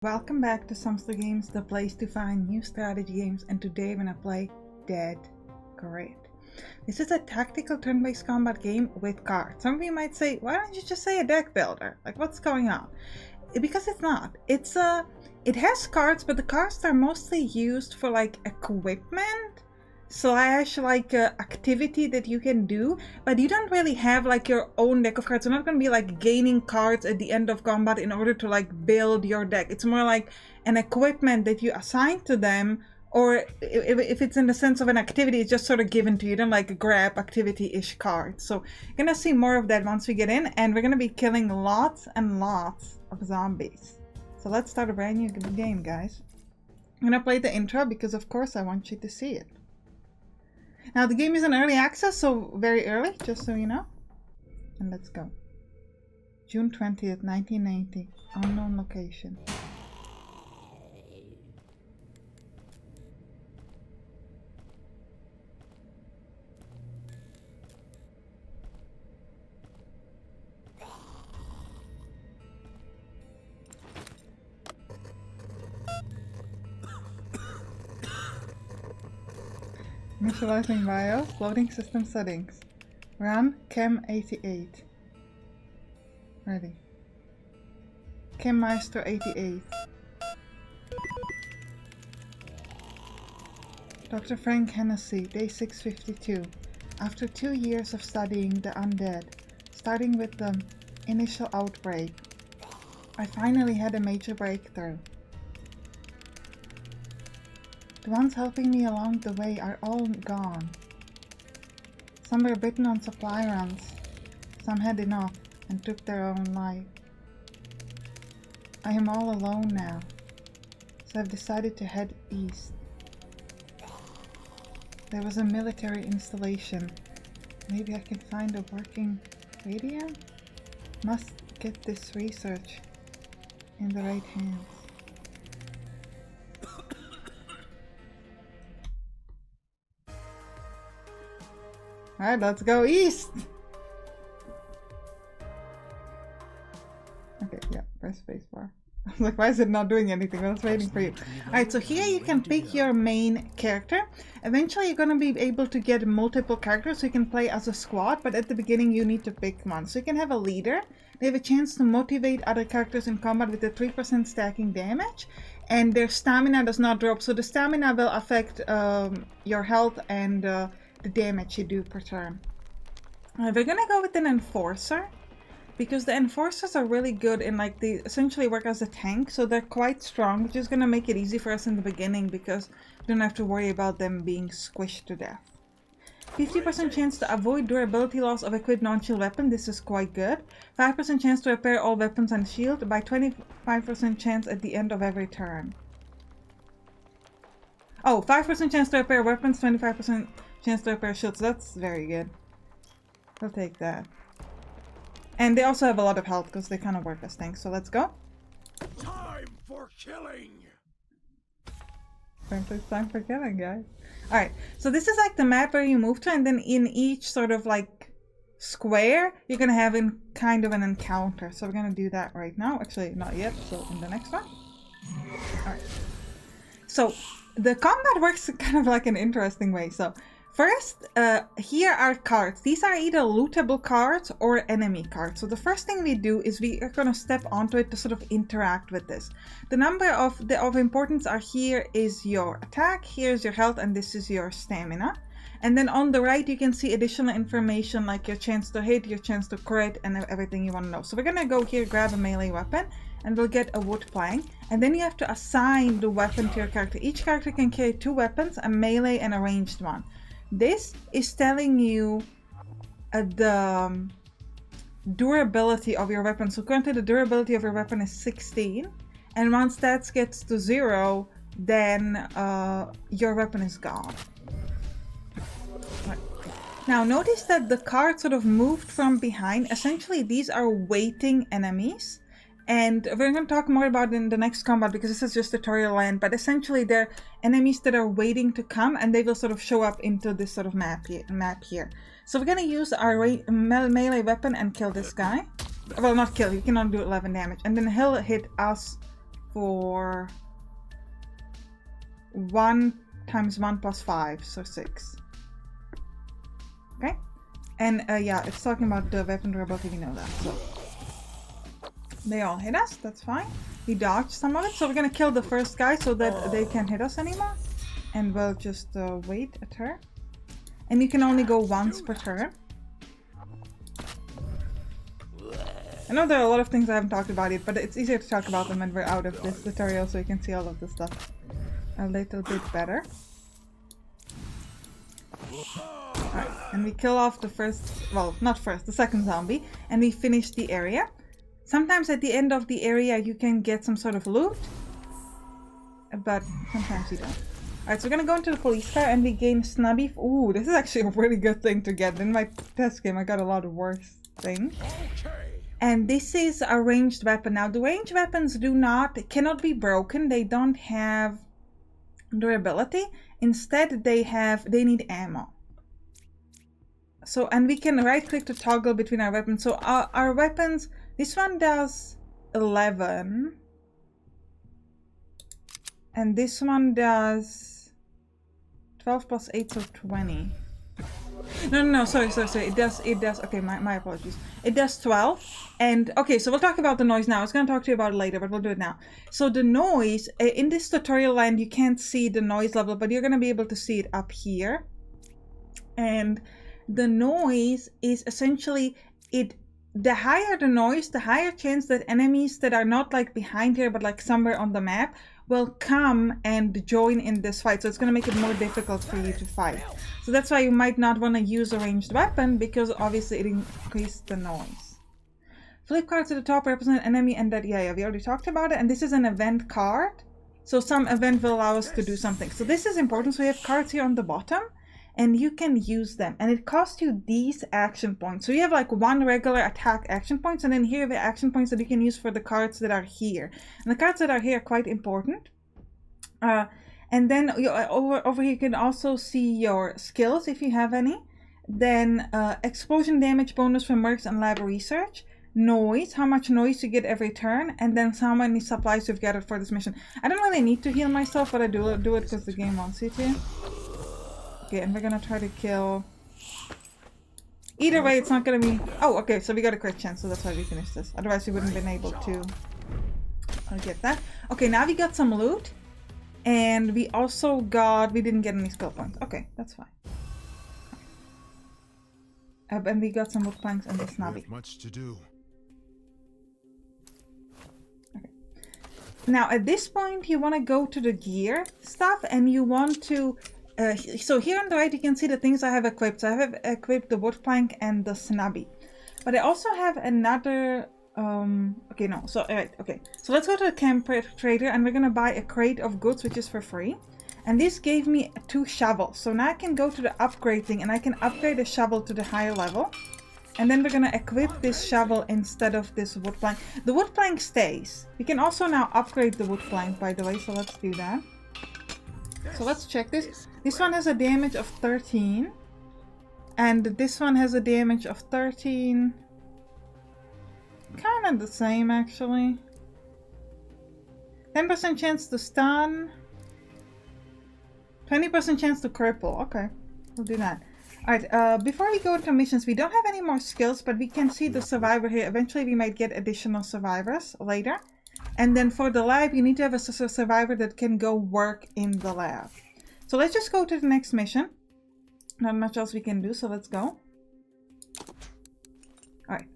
Welcome back to Sampstra Games, the place to find new strategy games, and today we're gonna play Dead Grid. This is a tactical turn-based combat game with cards. Some of you might say, why don't you just say a deck builder? Like, what's going on? Because it's not. It has cards, but the cards are mostly used for like equipment slash like activity that you can do, but you don't really have like your own deck of cards. You're not going to be like gaining cards at the end of combat in order to like build your deck. It's more like an equipment that you assign to them, or if it's in the sense of an activity, it's just sort of given to you. You don't like grab activity-ish cards. So you're gonna see more of that once we get in, and we're gonna be killing lots and lots of zombies. So let's start a brand new game, guys. I'm gonna play the intro because of course I want you to see it. Now the game is in early access, so very early, just so you know. And let's go. June 20th, 1990. Unknown location. Initializing BIOS, loading system settings. Run Chem 88. Ready. Chem Maestro 88. Dr. Frank Hennessy, day 652. After 2 years of studying the undead, starting with the initial outbreak, I finally had a major breakthrough. The ones helping me along the way are all gone. Some were bitten on supply runs, some had enough and took their own life. I am all alone now, so I've decided to head east. There was a military installation. Maybe I can find a working radio? Must get this research in the right hands. Alright, let's go east! Okay, yeah, press spacebar. I was like, why is it not doing anything? I was waiting for you. Alright, so here you can pick your main character. Eventually you're gonna be able to get multiple characters so you can play as a squad, but at the beginning you need to pick one. So you can have a leader. They have a chance to motivate other characters in combat with a 3% stacking damage, and their stamina does not drop, so the stamina will affect your health and the damage you do per turn. We're gonna go with an enforcer because the enforcers are really good in like they essentially work as a tank, so they're quite strong, which is gonna make it easy for us in the beginning because we don't have to worry about them being squished to death. 50% chance to avoid durability loss of equipped non-shield weapon. This is quite good. 5% chance to repair all weapons and shield by 25% chance at the end of every turn. Oh, 5% chance to repair weapons, 25% chance to repair shields. That's very good. I'll take that. And they also have a lot of health because they kind of work as tanks. So let's go. Time for killing. Frankly, it's time for killing, guys. Alright, so this is like the map where you move to, and then in each sort of like square, you're gonna have kind of an encounter. So we're gonna do that right now. Actually, not yet, so in the next one. Alright. So the combat works kind of like an interesting way. So first, here are cards. These are either lootable cards or enemy cards. So the first thing we do is we are going to step onto it to sort of interact with this. The number of importance are here is your attack, here's your health, and this is your stamina. And then on the right you can see additional information like your chance to hit, your chance to crit, and everything you want to know. So we're going to go here, grab a melee weapon, and we'll get a wood plank. And then you have to assign the weapon to your character. Each character can carry 2 weapons, a melee and a ranged one. This is telling you the durability of your weapon. So currently the durability of your weapon is 16. And once that gets to 0, then your weapon is gone. Right. Now notice that the card sort of moved from behind. Essentially these are waiting enemies. And we're going to talk more about it in the next combat because this is just tutorial land, but essentially they're enemies that are waiting to come and they will sort of show up into this sort of map here. So we're going to use our melee weapon and kill this guy. Well, not kill, he cannot do 11 damage. And then he'll hit us for 1 times 1 plus 5, so 6. Okay? And yeah, it's talking about the weapon durability, we know that. So they all hit us, that's fine. We dodged some of it, so we're gonna kill the first guy so that they can't hit us anymore. And we'll just wait a turn. And you can only go once per turn. I know there are a lot of things I haven't talked about yet, but it's easier to talk about them when we're out of this tutorial so you can see all of this stuff a little bit better. Alright, and we kill off the first, well, not first, the second zombie, and we finish the area. Sometimes at the end of the area you can get some sort of loot, but sometimes you don't. Alright, so we're gonna go into the police car and we gain Snubby. Ooh, this is actually a really good thing to get. In my test game I got a lot of worse things. And this is a ranged weapon. Now the ranged weapons cannot be broken. They don't have durability. Instead they need ammo. So, and we can right click to toggle between our weapons. So our weapons, this one does 11. And this one does 12 plus 8, so 20. No, sorry. It does, okay, my apologies. It does 12. And, okay, so we'll talk about the noise now. I was going to talk to you about it later, but we'll do it now. So the noise, in this tutorial land, you can't see the noise level, but you're going to be able to see it up here. And the noise is essentially, the higher the noise, the higher chance that enemies that are not like behind here, but like somewhere on the map, will come and join in this fight. So it's going to make it more difficult for you to fight. So that's why you might not want to use a ranged weapon, because obviously it increases the noise. Flip cards to the top represent enemy and that, yeah, we already talked about it. And this is an event card. So some event will allow us to do something. So this is important. So we have cards here on the bottom and you can use them. And it costs you these action points. So you have like 1 regular attack action points, and then here are the action points that you can use for the cards that are here. And the cards that are here are quite important. And then over here you can also see your skills if you have any. Then explosion damage bonus from mercs and lab research. Noise, how much noise you get every turn, and then how many supplies you've gathered for this mission. I don't really need to heal myself, but I do it because the game wants you to. Okay, and we're gonna try to kill. Either way, it's not gonna be. Oh, okay, so we got a crit chance, so that's why we finished this. Otherwise, we wouldn't have been able to get that. Okay, now we got some loot, and we also got. We didn't get any skill points. Okay, that's fine. And we got some wood planks and the snobby. Much to do. Okay. Now at this point, you want to go to the gear stuff, and you want to. So here on the right you can see the things I have equipped. So I have equipped the wood plank and the snubby, but I also have another okay, no, so alright, okay, so let's go to the camp trader and we're gonna buy a crate of goods, which is for free, and this gave me 2 shovels. So now I can go to the upgrade thing and I can upgrade a shovel to the higher level, and then we're gonna equip this shovel instead of this wood plank. The wood plank stays. We can also now upgrade the wood plank, by the way, so let's do that. So let's check this. This one has a damage of 13. And this one has a damage of 13. Kind of the same, actually. 10% chance to stun. 20% chance to cripple. Okay, we'll do that. Alright, before we go into missions, we don't have any more skills, but we can see the survivor here. Eventually we might get additional survivors later. And then for the lab, you need to have a survivor that can go work in the lab. So let's just go to the next mission. Not much else we can do, so let's go. Alright.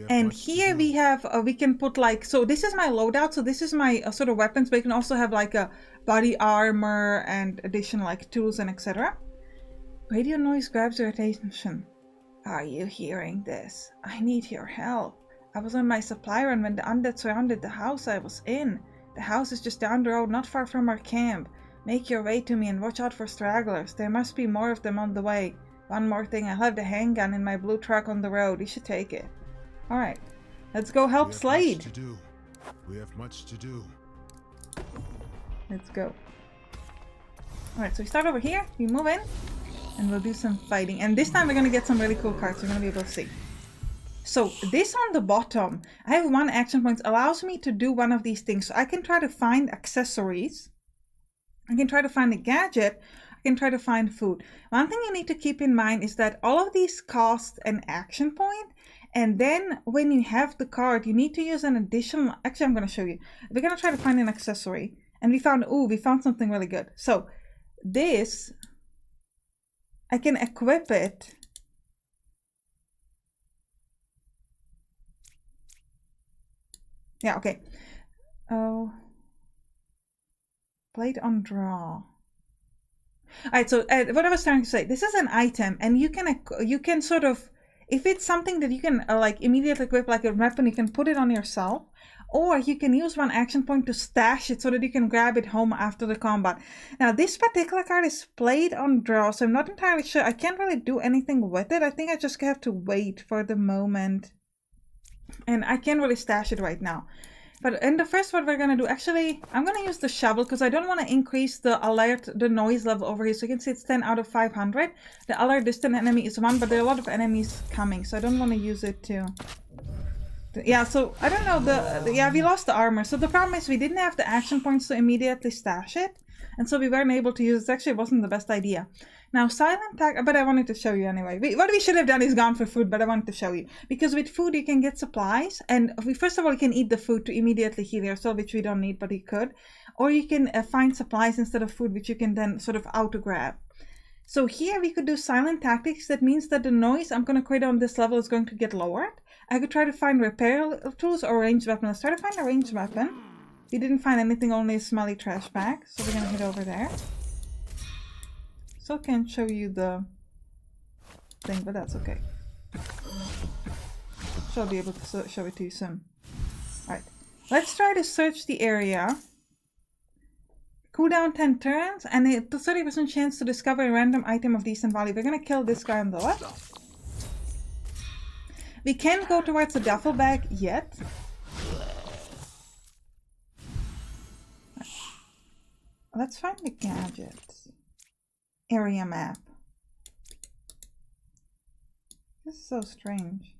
And here we have, we can put like, so this is my loadout. So this is my sort of weapons, but you can also have like a body armor and additional like tools and etc. Radio noise grabs your attention. Are you hearing this? I need your help. I was on my supply run when the undead surrounded the house I was in. The house is just down the road, not far from our camp. Make your way to me and watch out for stragglers. There must be more of them on the way. One more thing, I have the handgun in my blue truck on the road. You should take it. Alright, let's go help Slade. We have much to do. Let's go. Alright, so we start over here, we move in, and we'll do some fighting. And this time we're going to get some really cool cards, we're going to be able to see. So this on the bottom, I have 1 action point, allows me to do one of these things. So I can try to find accessories. I can try to find a gadget. I can try to find food. One thing you need to keep in mind is that all of these cost an action point. And then when you have the card, you need to use an additional, actually I'm going to show you. We're going to try to find an accessory. And we found something really good. So this, I can equip it. Yeah, okay. Oh, plate on draw. All right, so what I was trying to say, this is an item, and you can sort of, if it's something that you can like immediately equip, like a weapon, you can put it on yourself, or you can use 1 action point to stash it so that you can grab it home after the combat. Now, this particular card is played on draw, so I'm not entirely sure. I can't really do anything with it. I think I just have to wait for the moment, and I can't really stash it right now. But in the first, what we're going to do, actually, I'm going to use the shovel because I don't want to increase the noise level over here. So you can see it's 10 out of 500. The alert distant enemy is 1, but there are a lot of enemies coming. So I don't want to use it to... Yeah, so I don't know. Yeah, we lost the armor. So the problem is we didn't have the action points to immediately stash it. And so we weren't able to use it. Actually, it wasn't the best idea. Now, silent tag, but I wanted to show you anyway. What we should have done is gone for food, but I wanted to show you. Because with food, you can get supplies. And first of all, you can eat the food to immediately heal yourself, which we don't need, but you could. Or you can find supplies instead of food, which you can then sort of auto-grab. So here we could do silent tactics. That means that the noise I'm going to create on this level is going to get lowered. I could try to find repair tools or ranged weapon. Let's try to find a ranged weapon. We didn't find anything, only a smelly trash bag. So we're going to head over there. Still can't show you the thing, but that's okay. Shall be able to show it to you soon. Alright, let's try to search the area. Cooldown 10 turns, and a 30% chance to discover a random item of decent value. We're gonna kill this guy on the left. We can't go towards the duffel bag yet. Let's find the gadgets. Area map. This is so strange.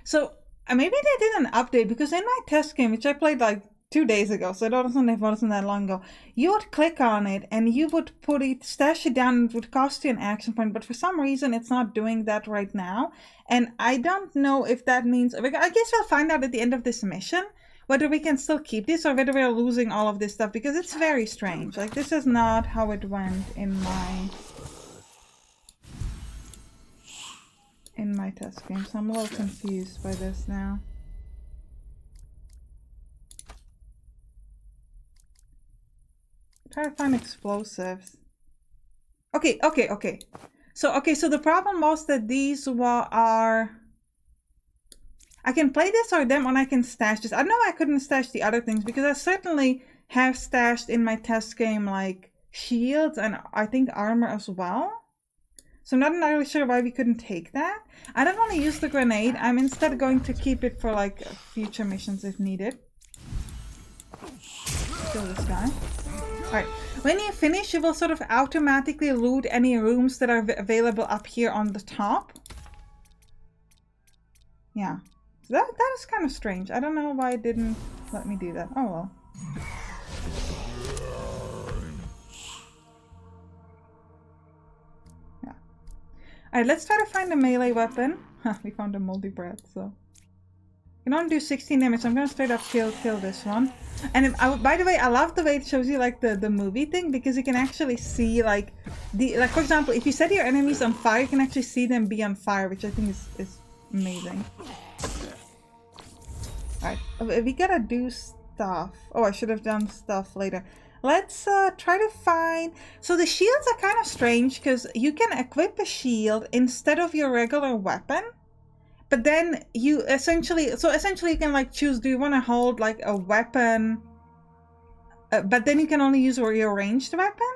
So maybe they did an update, because in my test game, which I played like 2 days ago, so it wasn't that long ago, you would click on it and you would put it, stash it down, and it would cost you an action point, but for some reason it's not doing that right now. And I don't know if that means, I guess we'll find out at the end of this mission whether we can still keep this or whether we're losing all of this stuff, because it's very strange. Like, this is not how it went in my test game, so I'm a little confused by this now. Try to find explosives. Okay. So the problem was that these are... I can play this or them, and I can stash this. I know I couldn't stash the other things, because I certainly have stashed in my test game, like, shields and I think armor as well. So I'm not entirely sure why we couldn't take that. I don't want to use the grenade. I'm instead going to keep it for, like, future missions if needed. Kill this guy. Alright, when you finish, you will sort of automatically loot any rooms that are available up here on the top. Yeah, so that is kind of strange. I don't know why it didn't let me do that. Oh well. Yeah. Alright, let's try to find a melee weapon. We found a multi-breath, so... You can only do 16 damage, so I'm gonna straight up kill this one. And by the way, I love the way it shows you like the movie thing, because you can actually see like for example, if you set your enemies on fire, you can actually see them be on fire, which I think is amazing. Alright, we gotta do stuff. Oh, I should have done stuff later. Let's try to find... So the shields are kind of strange, because you can equip a shield instead of your regular weapon. But then you essentially you can like choose, do you want to hold like a weapon, but then you can only use your ranged weapon.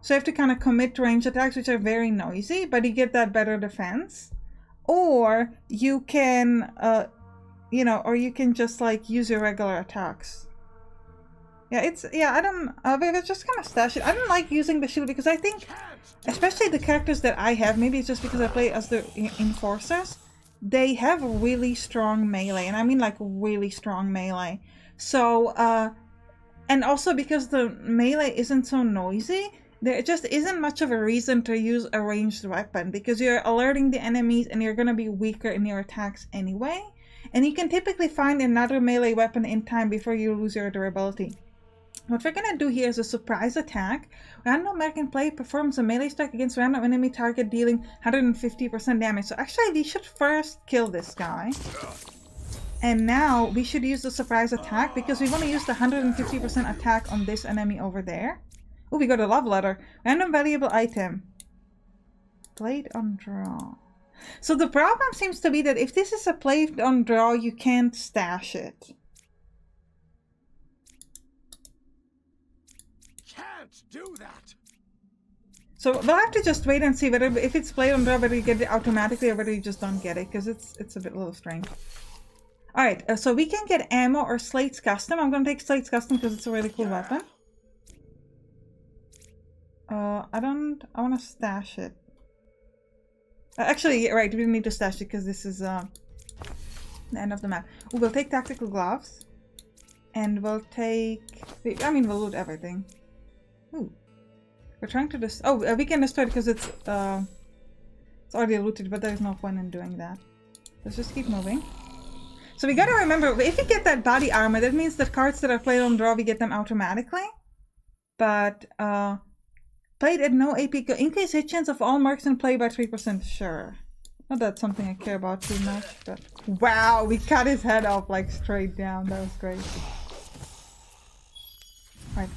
So you have to kind of commit to ranged attacks, which are very noisy, but you get that better defense. Or you can you know, or you can just like use your regular attacks. Yeah, I don't, but it's just kind of stash it. I don't like using the shield because I think, especially the characters that I have, maybe it's just because I play as the enforcers, they have really strong melee, and I mean like really strong melee. So, and also because the melee isn't so noisy, there just isn't much of a reason to use a ranged weapon because you're alerting the enemies and you're going to be weaker in your attacks anyway. And you can typically find another melee weapon in time before you lose your durability. What we're going to do here is a surprise attack. Random American player performs a melee strike against random enemy target dealing 150% damage. So actually we should first kill this guy. And now we should use the surprise attack because we want to use the 150% attack on this enemy over there. Oh, we got a love letter. Random valuable item. Played on draw. So the problem seems to be that if this is a played on draw, you can't stash it. Can't do that. So we'll have to just wait and see whether if it's played on draw, whether you get it automatically or whether you just don't get it, because it's a little strange. All right, so we can get ammo or Slate's Custom. I'm gonna take Slate's Custom because it's a really cool weapon. I want to stash it. Actually, right, we didn't need to stash it because this is the end of the map. Ooh, we'll take tactical gloves. And we'll take... I mean, we'll loot everything. Ooh. We're trying to just... Oh, we can destroy it because it's already looted, but there's no point in doing that. Let's just keep moving. So we gotta remember, if we get that body armor, that means that cards that are played on draw, we get them automatically. But, played at no AP, increase hit chance of all marks in play by 3%. Sure. Not that something I care about too much, but... Wow, we cut his head off, like, straight down. That was great. Right,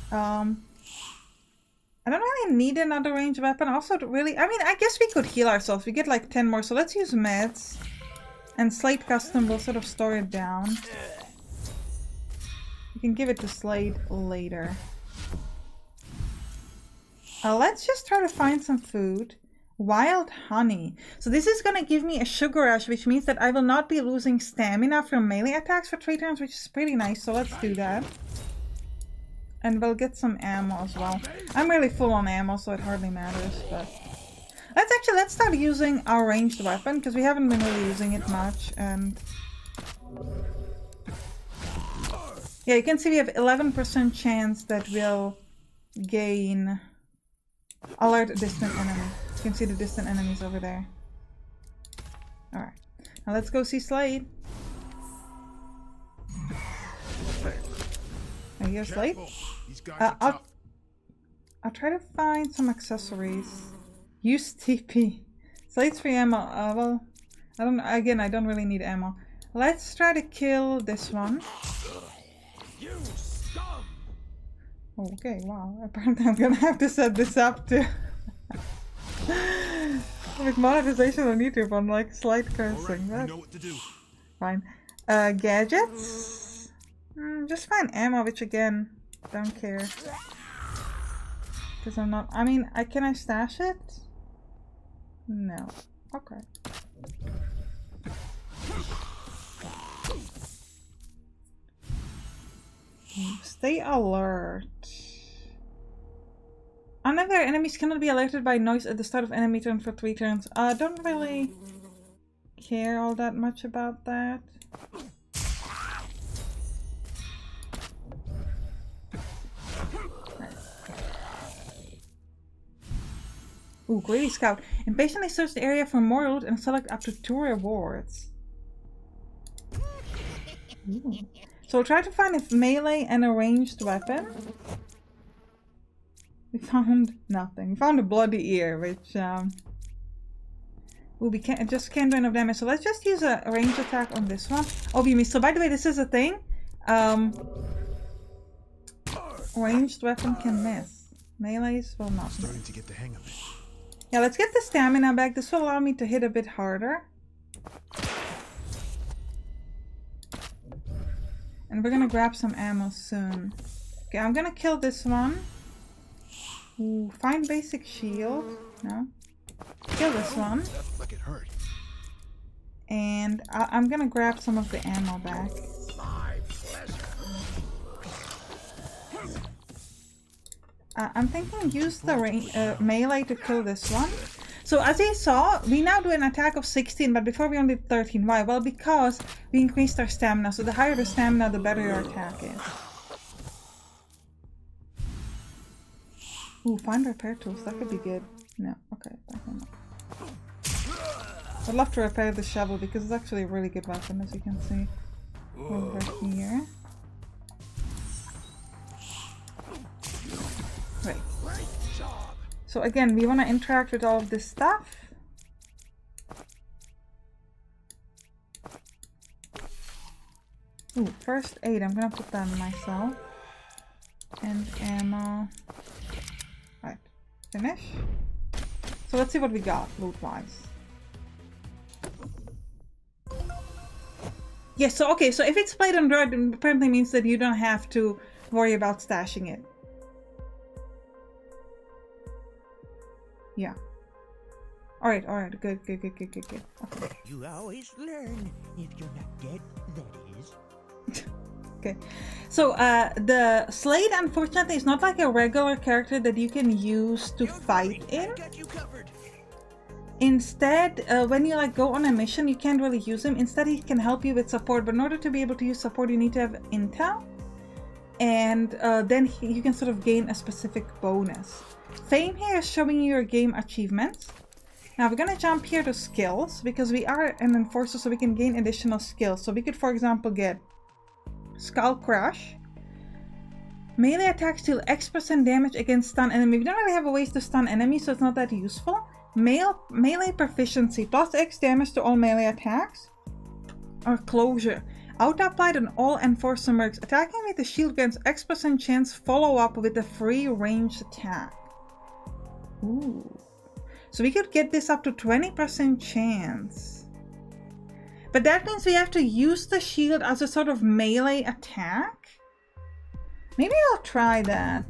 I don't really need another ranged weapon. Also, really... I mean, I guess we could heal ourselves. We get, like, 10 more, so let's use meds. And Slate Custom will sort of store it down. You can give it to Slate later. Let's just try to find some food. Wild honey. So this is going to give me a sugar rush, which means that I will not be losing stamina from melee attacks for 3 turns, which is pretty nice. So let's do that. And we'll get some ammo as well. I'm really full on ammo, so it hardly matters. But let's start using our ranged weapon because we haven't been really using it much. And yeah, you can see we have 11% chance that we'll gain alert distant enemy. You can see the distant enemies over there. Alright. Now let's go see Slade. Are you Slade? I'll try to find some accessories. Use TP. Slade's free ammo. Well, I don't really need ammo. Let's try to kill this one. Okay, wow. Apparently I'm gonna have to set this up to with monetization on YouTube on like slight cursing. Right, know what to do. Fine. Gadgets? Just find ammo, which again, don't care. Because I'm not... I mean, can I stash it? No. Okay. Stay alert. Another enemies cannot be alerted by noise at the start of enemy turn for 3 turns. Don't really care all that much about that. Ooh, Greedy Scout. Impatiently search the area for more loot and select up to 2 rewards. Ooh. So we'll try to find a melee and a ranged weapon. We found nothing. We found a bloody ear, which ooh, we can't do enough damage. So let's just use a ranged attack on this one. Oh, we missed. So by the way, this is a thing. Ranged weapon can miss. Melees will not miss. Starting to get the hang of it. Yeah, let's get the stamina back. This will allow me to hit a bit harder. And we're gonna grab some ammo soon. Okay, I'm gonna kill this one. Ooh, find basic shield. No. Kill this one. Like it hurt. And I'm gonna grab some of the ammo back. My pleasure. I'm thinking use the melee to kill this one. So as you saw, we now do an attack of 16, but before we only did 13. Why? Well, because we increased our stamina. So the higher the stamina, the better your attack is. Ooh, find repair tools. That could be good. No, okay. I'd love to repair the shovel because it's actually a really good weapon, as you can see. Over here. Right. So again, we want to interact with all of this stuff. Ooh, first aid. I'm gonna put that on myself. And ammo. Right. Finish. So let's see what we got loot-wise. Yes, so okay, so if it's played on Droid, it apparently means that you don't have to worry about stashing it. Yeah. Alright, good. Okay. You always learn if you're not dead, that is. Okay. So, the Slade, unfortunately, is not like a regular character that you can use to fight in. Got you covered. Instead, when you like go on a mission, you can't really use him. Instead, he can help you with support, but in order to be able to use support, you need to have intel. And then you can sort of gain a specific bonus. Fame here is showing you your game achievements. Now we're gonna jump here to skills because we are an enforcer, so we can gain additional skills. So we could, for example, get Skull Crush. Melee attacks deal X% damage against stun enemy. We don't really have a ways to stun enemies, so it's not that useful. Melee proficiency plus X damage to all melee attacks. Or closure. Auto-applied on all enforcer mercs. Attacking with the shield grants X% chance follow up with a free ranged attack. Ooh. So we could get this up to 20% chance. But that means we have to use the shield as a sort of melee attack? Maybe I'll try that.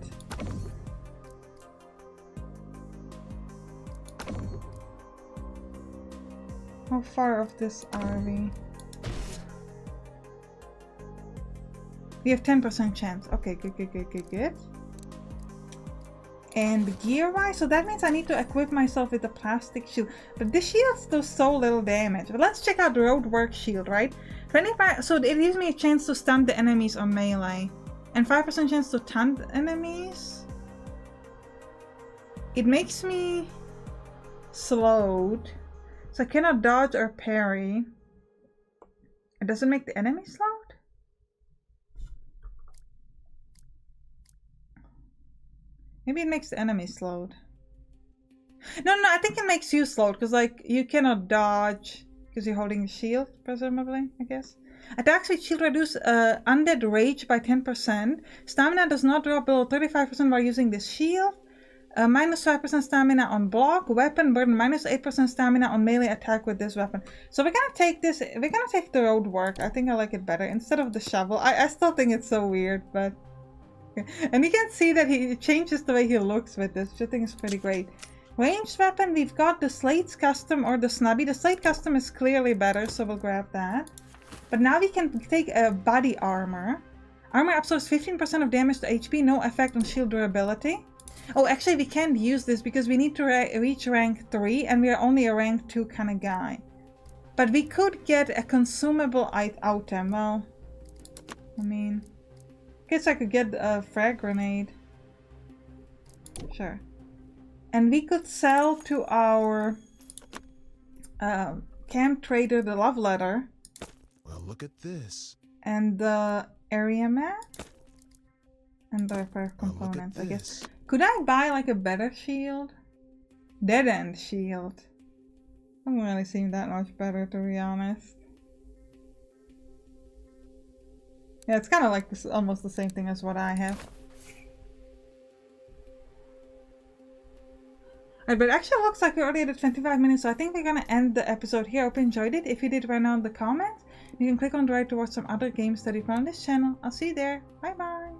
How far off this are we? We have 10% chance. Okay, good. And gear-wise, so that means I need to equip myself with a plastic shield. But this shield does so little damage. But let's check out the roadwork shield, right? 25, so it gives me a chance to stun the enemies on melee. And 5% chance to taunt enemies. It makes me slowed. So I cannot dodge or parry. It doesn't make the enemy slowed? Maybe it makes the enemy slowed. No, I think it makes you slowed because like you cannot dodge because you're holding the shield, presumably, I guess. Attacks with shield reduce undead rage by 10%. Stamina does not drop below 35% while using this shield. Minus 5% stamina on block. Weapon burn minus 8% stamina on melee attack with this weapon. So we're gonna take this. We're gonna take the road work. I think I like it better instead of the shovel. I still think it's so weird, but. And you can see that he changes the way he looks with this, which I think is pretty great. Ranged weapon, we've got the Slade's Custom or the Snubby. The Slade Custom is clearly better, so we'll grab that. But now we can take a body armor. Armor absorbs 15% of damage to HP, no effect on shield durability. Oh, actually we can't use this because we need to reach rank 3 and we are only a rank 2 kind of guy. But we could get a consumable item. Well, I mean... guess I could get a frag grenade. Sure. And we could sell to our camp trader the love letter. Well, look at this. And the area map. And the repair components, I guess. Could I buy like a better shield? Dead end shield. Doesn't really seem that much better, to be honest. Yeah, it's kind of like this, almost the same thing as what I have. Alright, but it actually looks like we already at 25 minutes, so I think we're gonna end the episode here. I hope you enjoyed it. If you did, write down in the comments. You can click on the right to watch some other games that you found on this channel. I'll see you there. Bye bye!